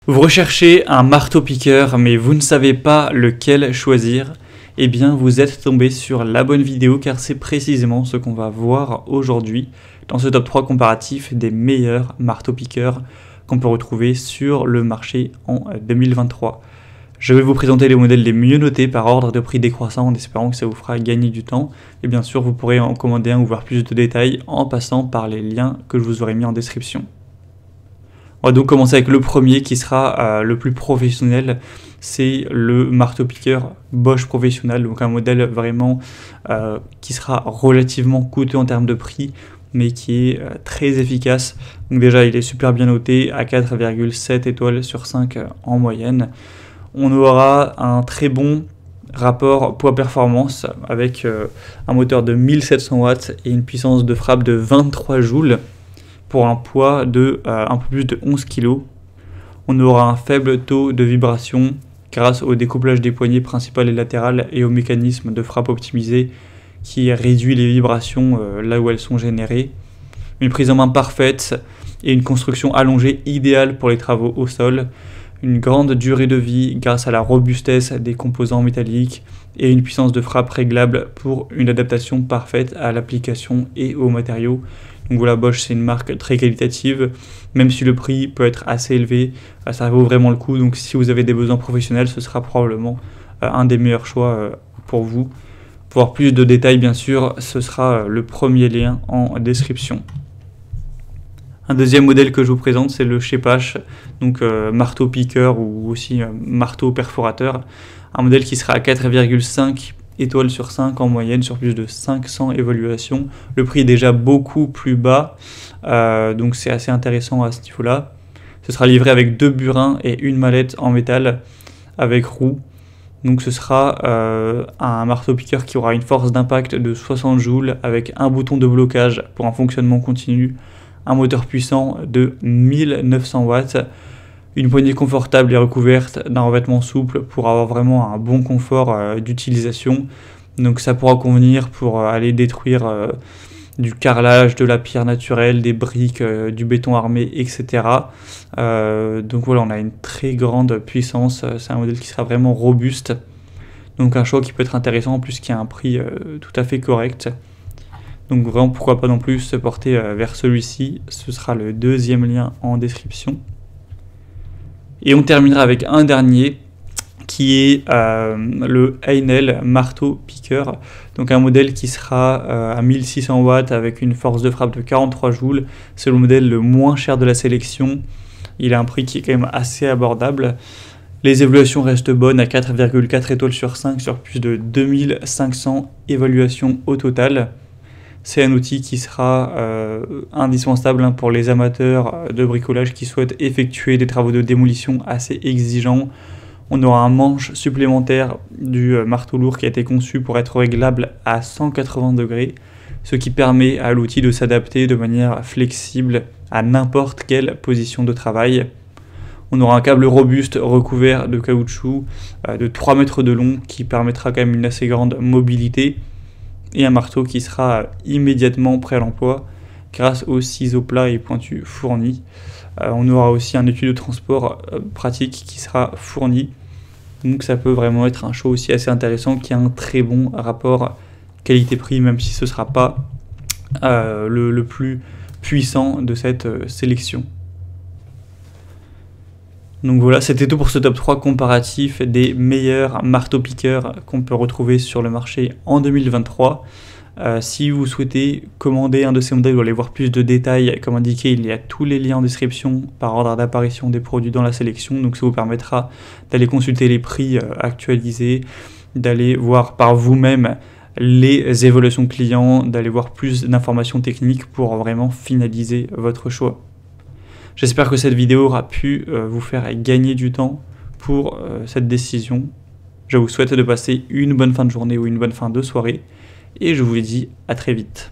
Vous recherchez un marteau-piqueur mais vous ne savez pas lequel choisir? Eh bien vous êtes tombé sur la bonne vidéo car c'est précisément ce qu'on va voir aujourd'hui dans ce top 3 comparatif des meilleurs marteaux-piqueurs qu'on peut retrouver sur le marché en 2023. Je vais vous présenter les modèles les mieux notés par ordre de prix décroissant en espérant que ça vous fera gagner du temps. Et bien sûr vous pourrez en commander un ou voir plus de détails en passant par les liens que je vous aurai mis en description. On va donc commencer avec le premier qui sera le plus professionnel, c'est le marteau-piqueur Bosch Professionnal, donc un modèle vraiment qui sera relativement coûteux en termes de prix, mais qui est très efficace. Donc déjà il est super bien noté à 4,7 étoiles sur 5 en moyenne. On aura un très bon rapport poids-performance avec un moteur de 1700 watts et une puissance de frappe de 23 joules. Pour un poids de un peu plus de 11 kg. On aura un faible taux de vibration grâce au découplage des poignées principales et latérales et au mécanisme de frappe optimisé qui réduit les vibrations là où elles sont générées. Une prise en main parfaite et une construction allongée idéale pour les travaux au sol. Une grande durée de vie grâce à la robustesse des composants métalliques et une puissance de frappe réglable pour une adaptation parfaite à l'application et aux matériaux. Donc voilà, Bosch c'est une marque très qualitative, même si le prix peut être assez élevé, ça vaut vraiment le coup. Donc si vous avez des besoins professionnels, ce sera probablement un des meilleurs choix pour vous. Pour voir plus de détails bien sûr, ce sera le premier lien en description. Un deuxième modèle que je vous présente, c'est le Schepasch, donc marteau-piqueur ou aussi marteau-perforateur. Un modèle qui sera à 4,5 étoiles sur 5 en moyenne sur plus de 500 évaluations. Le prix est déjà beaucoup plus bas, donc c'est assez intéressant à ce niveau-là. Ce sera livré avec 2 burins et une mallette en métal avec roue. Donc ce sera un marteau-piqueur qui aura une force d'impact de 60 joules avec un bouton de blocage pour un fonctionnement continu, un moteur puissant de 1900 watts, une poignée confortable et recouverte d'un revêtement souple pour avoir vraiment un bon confort d'utilisation. Donc ça pourra convenir pour aller détruire du carrelage, de la pierre naturelle, des briques, du béton armé, etc. Donc voilà, on a une très grande puissance, c'est un modèle qui sera vraiment robuste. Donc un choix qui peut être intéressant en plus qui a un prix tout à fait correct. Donc vraiment pourquoi pas non plus se porter vers celui-ci, ce sera le deuxième lien en description. Et on terminera avec un dernier qui est le Heinel marteau-piqueur, donc un modèle qui sera à 1600 watts avec une force de frappe de 43 joules. C'est le modèle le moins cher de la sélection, il a un prix qui est quand même assez abordable. Les évaluations restent bonnes à 4,4 étoiles sur 5 sur plus de 2500 évaluations au total. C'est un outil qui sera indispensable pour les amateurs de bricolage qui souhaitent effectuer des travaux de démolition assez exigeants. On aura un manche supplémentaire du marteau lourd qui a été conçu pour être réglable à 180 degrés, ce qui permet à l'outil de s'adapter de manière flexible à n'importe quelle position de travail. On aura un câble robuste recouvert de caoutchouc de 3 mètres de long qui permettra quand même une assez grande mobilité. Et un marteau qui sera immédiatement prêt à l'emploi grâce aux ciseaux plats et pointus fournis. On aura aussi un étui de transport pratique qui sera fourni. Donc ça peut vraiment être un choix aussi assez intéressant qui a un très bon rapport qualité-prix, même si ce ne sera pas le plus puissant de cette sélection. Donc voilà, c'était tout pour ce top 3 comparatif des meilleurs marteaux-piqueurs qu'on peut retrouver sur le marché en 2023. Si vous souhaitez commander un de ces modèles ou aller voir plus de détails, comme indiqué, il y a tous les liens en description par ordre d'apparition des produits dans la sélection. Donc ça vous permettra d'aller consulter les prix actualisés, d'aller voir par vous-même les évaluations clients, d'aller voir plus d'informations techniques pour vraiment finaliser votre choix. J'espère que cette vidéo aura pu vous faire gagner du temps pour cette décision. Je vous souhaite de passer une bonne fin de journée ou une bonne fin de soirée et je vous dis à très vite.